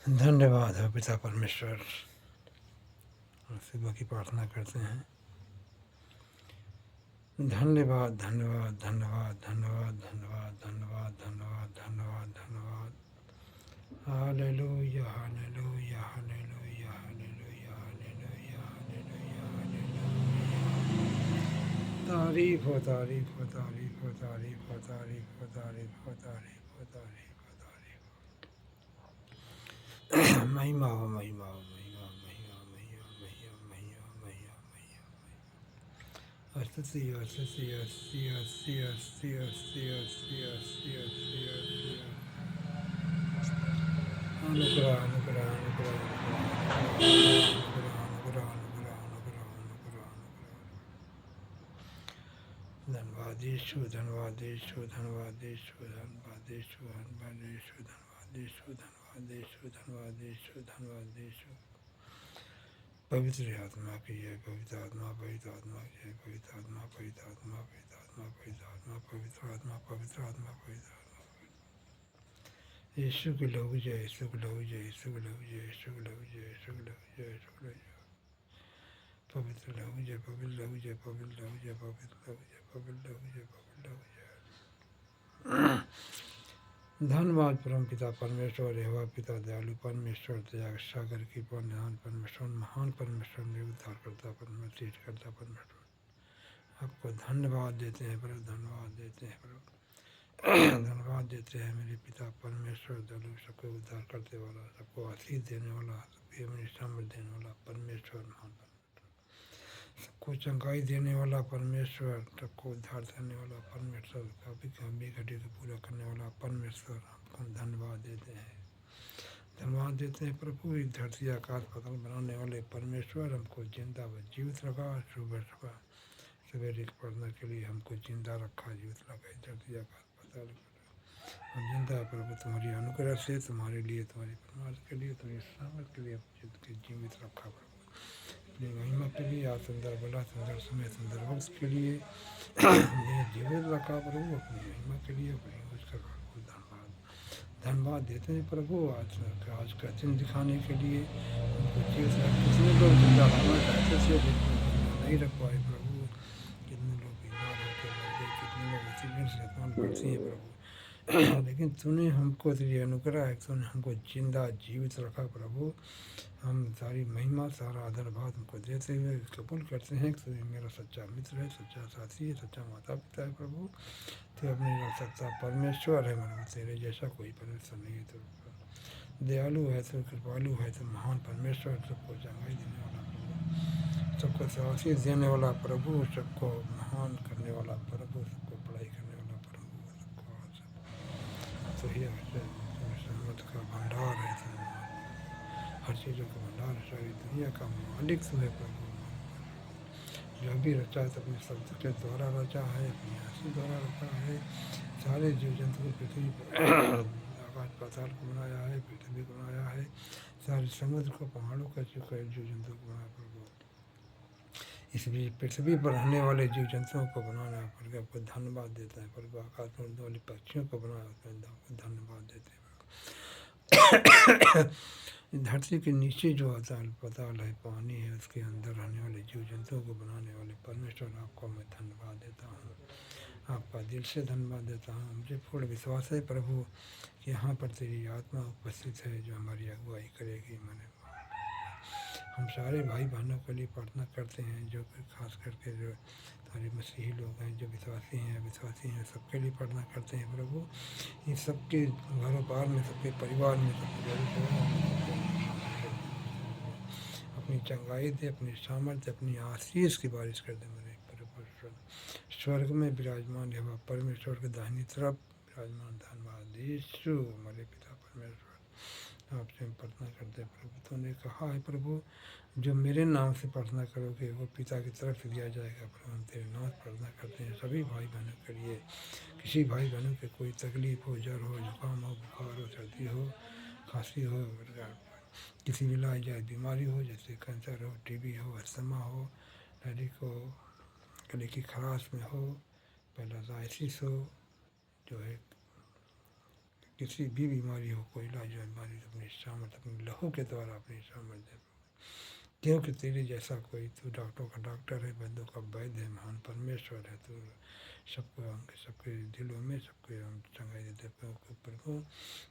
धन्यवाद है पिता परमेश्वर। सुबह की प्रार्थना करते हैं। धन्यवाद धन्यवाद धन्यवाद धन्यवाद धन्यवाद धन्यवाद धन्यवाद धन्यवाद धन्यवाद। Hallelujah hallelujah hallelujah hallelujah hallelujah hallelujah hallelujah. तारीफ हो तारीफ हो तारीफ हो तारीफ हो तारीफ हो तारीफ हो तारीफ हो तारीफ हो तारीफ। महिमा हो महिमा हो महिमा महिमा महिमा महिमा महिमा महिमा महिमा। स्तुति स्तुति स्तुति स्तुति स्तुति स्तुति स्तुति स्तुति स्तुति। अनुग्रह अनुग्रह अनुग्रह अनुग्रह अनुग्रह अनुग्रह अनुग्रह अनुग्रह अनुग्रह। धन्यवाद यीशु धन्यवाद यीशु धन्यवाद यीशु धन्यवाद यीशु धन्यवाद यीशु धन्यवाद यीशु धन्यवाद यीशु धन्यवाद यीशु धन्यवाद यीशु। पवित्र आत्मा की है पवित्र आत्मा पवित्र आत्मा की है पवित्र आत्मा पवित्र आत्मा पवित्र आत्मा पवित्र आत्मा पवित्र आत्मा पवित्र आत्मा पवित्र आत्मा। यीशु की लहू जय यीशु की लहू जय यीशु की लहू जय यीशु की लहू जय यीशु की लहू जय यीशु की लहू जय। पवित्र लहू जय पवित्र लहू जय पवित्र लहू जय पवित्र लहू जय पवित्र लहू जय पवित्र लहू जय। धन्यवाद परम पिता परमेश्वर यहोवा पिता दयालु परमेश्वर दया सागर की निधान परमेश्वर महान परमेश्वर में उद्धारकर्ता परमेश्वर करता परमेश्वर। आपको धन्यवाद देते हैं प्रभु धन्यवाद देते हैं प्रभु धन्यवाद देते हैं मेरे पिता परमेश्वर दयालु सबको उद्धार करते वाला सबको आशीष देने वाला सबको अपनी समृद्धि देने वाला परमेश्वर महान सबको चंगाई देने वाला परमेश्वर सबको उद्धार देने वाला परमेश्वर कभी कभी घटी को पूरा करने वाला परमेश्वर आपको धन्यवाद देते हैं। धन्यवाद देते हैं प्रभु इस धरती आकाश पाताल बनाने वाले परमेश्वर हमको जिंदा व जीवित रखा सुबह सुबह सवेरे की प्रार्थना के लिए हमको जिंदा रखा जीवित रखा इस धरती आकाश पाताल हम जिंदा प्रभु तुम्हारी अनुग्रह से तुम्हारे लिए तुम्हारी परमार्थ के लिए तुम्हारी सामर्थ के लिए जीवित रखा प्रभु अपनी महिमा के लिए आज सुंदर बला सुंदर समय सुंदर वक्त के लिए जीवित रखा प्रभु अपनी महिमा के लिए अपनी उसका धन्यवाद धन्यवाद देते हैं प्रभु आज का दिन दिखाने के लिए उनको जीवित कितने लोग जिंदा रहना चाहते थे लेकिन नहीं रख पाए प्रभु। कितने लोग बीमार होकर मर गए कितने लोग एक्सीडेंट से कौन पड़ते हैं प्रभु लेकिन तूने हमको तेरी अनुग्रह है तूने हमको जिंदा जीवित रखा प्रभु। हम सारी महिमा सारा आदर भाव तुमको देते हुए कबूल करते हैं कि तू मेरा सच्चा मित्र है सच्चा साथी है सच्चा माता पिता है प्रभु। तो अपने सच्चा परमेश्वर है मतलब तेरे जैसा कोई परमेश्वर नहीं है। तो दयालु है तो कृपालु है तो महान परमेश्वर सबको चंगाई देने वाला प्रभु सबको आशीष देने वाला प्रभु सबको महान करने वाला प्रभु सबको पढ़ाई करने वाला प्रभु सबको सही सम्मत का भंडार है हर चीज़ों का भंडार सारी दुनिया का मालिक तुम्हें प्रभु जो भी रचा है अपने शब्द के द्वारा रचा है अपनी हंसी द्वारा रचा है सारे जीव जंतु को पृथ्वी पर आकाश पाताल को बनाया है पृथ्वी को बनाया है सारे समुद्र को पहाड़ों का चुका है जीव जंतु को बनाया प्रभु। इसलिए पृथ्वी पर रहने वाले जीव जंतुओं को बनाना प्रभु आपको धन्यवाद देता है प्रभु आकाश में उड़ने वाले पक्षियों को बनाया आपको धन्यवाद देते हैं। धरती के नीचे जो अताल पताल है पानी है उसके अंदर रहने वाले जीव जंतुओं को बनाने वाले परमेश्वर आपको मैं धन्यवाद देता हूँ आपका दिल से धन्यवाद देता हूँ। मुझे पूर्ण विश्वास है प्रभु कि यहाँ पर तेरी आत्मा उपस्थित है जो हमारी अगुवाई करेगी। मैंने हम सारे भाई बहनों के लिए प्रार्थना करते हैं जो खास करके जो हमारे मसीही लोग हैं जो विश्वासी हैं सबके लिए प्रार्थना करते हैं प्रभु। इन सबके घरों बार में सबके परिवार में सबके अपनी चंगाई दे अपनी सामर्थ्य अपनी आशीष की बारिश कर दे मेरे परमेश्वर। स्वर्ग में विराजमान है वह परमेश्वर के दाहिनी तरफ विराजमान धन्यवाद यीशु हमारे पिता परमेश्वर आपसे हम प्रार्थना करते हैं प्रभु। तूने कहा है प्रभु जो मेरे नाम से प्रार्थना करोगे वो पिता की तरफ से दिया जाएगा प्रभु। हम तेरे नाम से प्रार्थना करते हैं सभी भाई बहनों के लिए किसी भाई बहनों के कोई तकलीफ हो जर हो जुकाम हो बुखार हो सर्दी हो खांसी हो किसी भी लाइजात बीमारी हो जैसे कैंसर हो टीबी हो अस्थमा हो डायरिक हो गले की खराश में हो पैरालाइसिस हो जो है किसी भी बीमारी हो, कोई इलाज बीमारी तो अपनी सामर्थ अपनी लहू के द्वारा अपनी सामर्थ दे, क्योंकि तेरे जैसा कोई, तू डॉक्टरों का डॉक्टर है, वैद्यों का वैद्य है, महान परमेश्वर है। तू सबको सबके दिलों में सबके चंगाई देते प्रभु।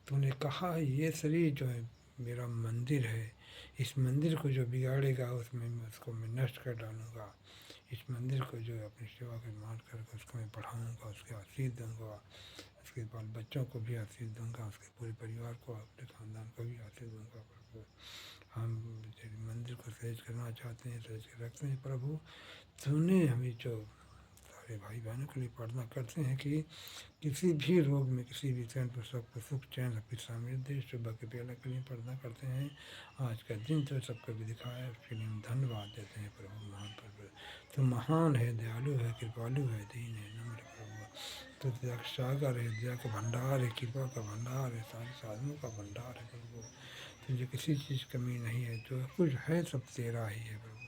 तूने कहा ये शरीर जो है मेरा मंदिर है, इस मंदिर को जो बिगाड़ेगा उसमें उसको मैं नष्ट कर डालूँगा। इस मंदिर को जो अपनी सेवा के मान करके उसको मैं बढ़ाऊँगा, उसके आशीष दूँगा, उसके बाल बच्चों को भी आशीष दूँगा, उसके पूरे परिवार को, अपने खानदान को भी आशीष दूँगा प्रभु। हम तेरे मंदिर को सहेज करना चाहते हैं, सहेज कर रखते हैं प्रभु। तूने हमें जो सारे भाई बहनों के लिए प्रार्थना करते हैं कि किसी भी रोग में, किसी भी चैन पर सबको सुख चैन सबकी समृद्धि सुबह के बेला के लिए प्रार्थना करते हैं। आज का दिन जो सबको भी दिखाया उसके लिए हम धन्यवाद देते हैं प्रभु। महान प्रभु तो महान है, दयालु है, कृपालु है, दीन है, नम्र प्रभु। तो दया का सागर है, दया का भंडार है, कृपा का भंडार है, सारे साधनों का भंडार है प्रभु। तुझे किसी चीज़ कमी नहीं है, जो कुछ है सब तेरा ही है प्रभु।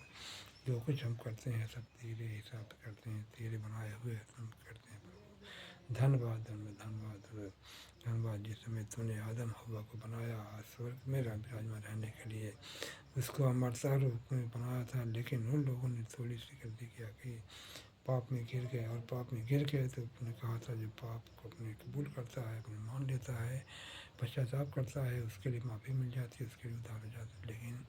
जो कुछ हम करते हैं सब तेरे हिसाब से करते हैं, तेरे बनाए हुए हम करते हैं प्रभु। धन्यवाद धन्यवाद धन्यवाद धन्यवाद। जिस समय तूने आदम हवा को बनाया स्वर्ग में विराजमान रहने के लिए, उसको अमरता रूप में बनाया था, लेकिन उन लोगों ने थोड़ी सी गलती किया कि पाप में गिर गए, और पाप में गिर गए तो उसने कहा था जो पाप को अपने कबूल करता है, अपने मान लेता है, पश्चाताप करता है, उसके लिए माफ़ी मिल जाती है, उसके लिए उद्धार हो जाता है।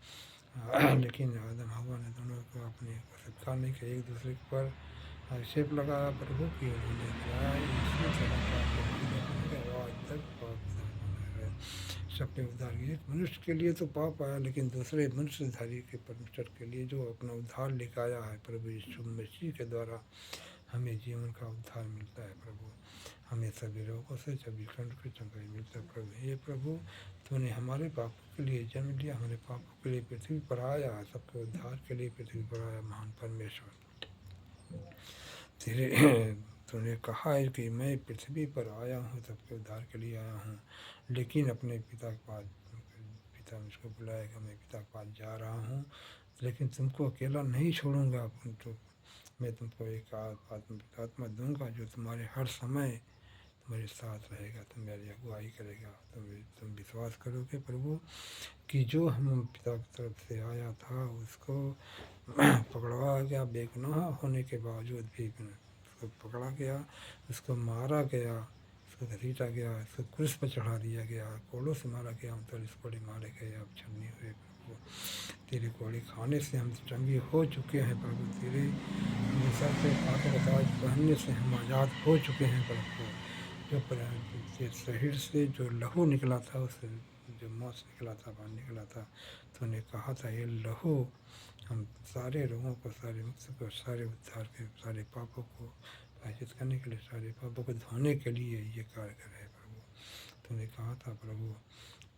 लेकिन आदम हवा ने दोनों को अपने स्वीकार नहीं किया, एक दूसरे पर आक्षेप लगाया प्रभु की, उन्होंने कहा इसमें चला आज तक पाप विधान बना है। सबने उद्धार किया, एक मनुष्य के लिए तो पाप आया, लेकिन दूसरे मनुष्यधारी के परमेश्वर के लिए जो अपना उद्धार लेकर आया है प्रभु यीशु मसीह के द्वारा हमें जीवन का उद्धार मिलता है प्रभु। हमें सभी रोगों से, सभी खंड को चंगाई मिलता है प्रभु। हे प्रभु, तूने हमारे पापों के लिए जन्म लिया, हमारे पापों के लिए पृथ्वी पर आया, सबके उद्धार के लिए पृथ्वी पर आया। महान परमेश्वर तेरे तूने कहा है कि मैं पृथ्वी पर आया हूँ, सबके उद्धार के लिए आया हूँ, लेकिन अपने पिता के पास, पिता मुझको बुलाएगा, मैं पिता के पास जा रहा हूँ, लेकिन तुमको अकेला नहीं छोड़ूंगा। तो मैं तुमको एक आत्मा दूंगा जो तुम्हारे हर समय तुम्हारे साथ रहेगा, तुम्हारी अगुवाई करेगा। तुम विश्वास करोगे प्रभु कि जो हम पिता की तरफ से आया था उसको पकड़वा गया, बेगुनाह होने के बावजूद भी उसको पकड़ा गया, उसको मारा गया, उसको घसीटा गया, उसको क्रूस पर चढ़ा दिया गया, कोड़ों से मारा गया, 39 कोड़े मारे गए, अब छन्नी हुए प्रभु। तेरे कोड़े खाने से हम चंगे हो चुके हैं प्रभु, तेरे सर पे पाक ताज पहनने से हम आज़ाद हो चुके हैं प्रभु। जो शरीर से जो लहू निकला था, उस जो मांस निकला था, बाहर निकला था, तो ने कहा था ये लहू हम सारे रोगों को, सारे मुक्त को, सारे उद्धार के, सारे पापों को प्रायश्चित करने के लिए, सारे पापों को धोने के लिए ये कारगर है प्रभु। तूने कहा था प्रभु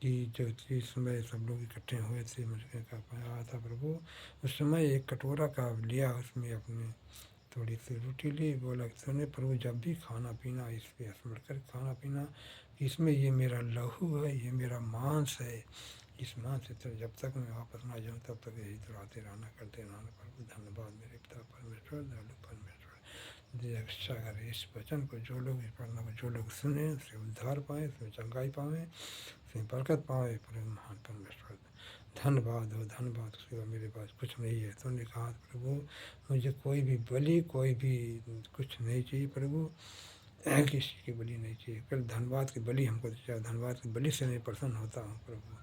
कि जो इस समय सब लोग इकट्ठे हुए थे, मरने का आया था प्रभु, उस समय एक कटोरा का लिया, उसमें अपने थोड़ी सी रोटी ली, बोला सुने प्रभु जब भी खाना पीना इस पर स्मरण कर खाना पीना, इसमें ये मेरा लहू है, ये मेरा मांस है, इस मांस से तो जब तक मैं वापस ना जाऊँ तब तक यही दोहराते रहना, करते रहना प्रभु। धन्यवाद मेरे पिता परमेश्वर, दयालु परमेश्वर, दया रक्षा करे। इस वचन को जो लोग, इस प्रार्थना को जो लोग सुने, उससे उद्धार पाएँ, उसमें चंगाई पाएँ, उसमें बरकत पाएँ प्रभु। महान परमेश्वर धन्यवाद हो, धन्यवाद। उसके बाद मेरे पास कुछ नहीं है। तूने कहा प्रभु मुझे कोई भी बलि, कोई भी कुछ नहीं चाहिए प्रभु, किसी की बलि नहीं चाहिए, कल धन्यवाद की बलि हमको चाहिए। धन्यवाद की बलि से मैं प्रसन्न होता हूँ प्रभु।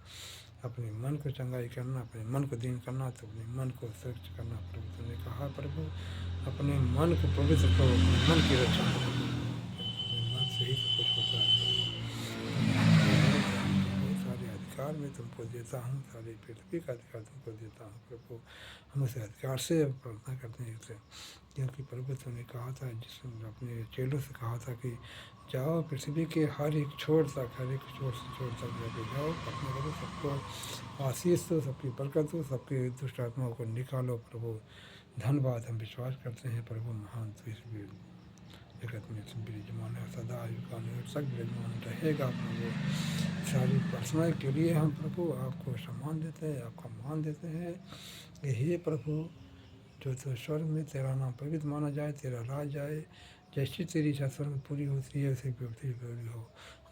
अपने मन को चंगाई करना, अपने मन को दीन करना, तो अपने मन को स्वच्छ करना प्रभु। तूने कहा प्रभु अपने मन को पवित्र करो, अपने मन की रक्षा करो, अपने मन से ही सब कुछ होता है। बहुत सारे अधिकार मैं तुमको देता हूँ, सारी पृथ्वी का अधिकार तुमको देता हूँ प्रभु। हम उस अधिकार से प्रार्थना करते हैं उसे, क्योंकि प्रभु तूने कहा था, जिसने अपने चेलों से कहा था कि जाओ पृथ्वी के हर एक छोर तक, हर एक छोर से छोर तक जाके जाओ, अपने करो, सबको आशीष दो, सबकी बरकत दो, सबके दुष्ट आत्माओं को निकालो प्रभु। धन्यवाद। हम विश्वास करते हैं प्रभु महान तो इस जगत में विराजमान है, सदा युगान तक विराजमान रहेगा प्रभु। सारी प्रार्थना के लिए हम प्रभु आपको सम्मान देते हैं, आपका मान देते हैं। हे प्रभु जो तो स्वर्ग में तेरा नाम पवित्र माना जाए, तेरा राज आए, जैसी तेरी इच्छा स्वर्ग में पूरी होती है वैसे पृथ्वी पर पूरी हो।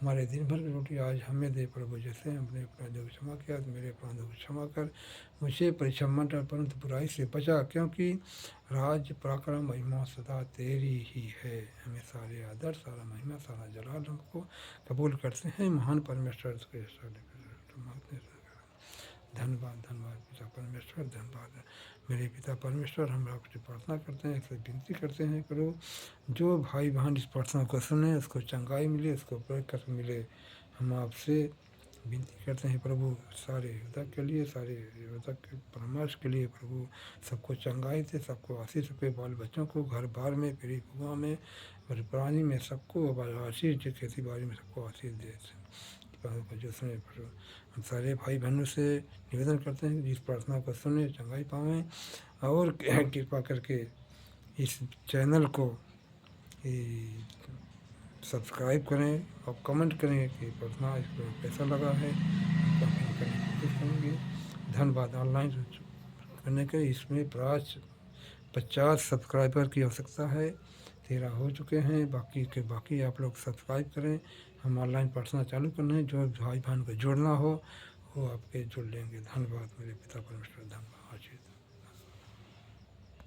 हमारे दिन भर की रोटी आज हमें दे प्रभु, जैसे हमने अपराधियों को क्षमा किया तो मेरे अपराधों को क्षमा कर, मुझे परीक्षा मत डाल परंतु बुराई से बचा, क्योंकि राज पराक्रम महिमा सदा तेरी ही है। हमें सारे आदर, सारा महिमा, सारा जलाल हमको कबूल करते हैं महान परमेश्वर के। धन्यवाद धन्यवाद पिता परमेश्वर, धन्यवाद मेरे पिता परमेश्वर। हम आपसे प्रार्थना करते हैं, इससे विनती करते हैं करो, जो भाई बहन इस प्रार्थना को सुने उसको चंगाई मिले, उसको बरकत मिले। हम आपसे विनती करते हैं प्रभु, सारे युवक के लिए, सारे युवक के परामर्श के लिए प्रभु, सबको चंगाई दे, सबको आशीष पे, बाल बच्चों को, घर बार में, पीढ़ी बुआ में, प्राणी में सबको आशीष दे, खेती बाड़ी में सबको आशीष दे। जो सुने प्रभु, हम सारे भाई बहनों से निवेदन करते हैं कि इस प्रार्थना को सुने, चंगाई पावें, और कृपा करके इस चैनल को सब्सक्राइब करें और कमेंट करें कि प्रार्थना इसको कैसा लगा है, करने की कोशिश करेंगे। धन्यवाद। ऑनलाइन करने के इसमें 50 सब्सक्राइबर की आवश्यकता है, 13 हो चुके हैं, बाकी आप लोग सब्सक्राइब करें। हम ऑनलाइन प्रार्थना चालू करना है, जो भाई बहन को जोड़ना हो वो आपके जुड़ लेंगे। धन्यवाद मेरे पिता परमेश्वर, धन्यवाद आशीष।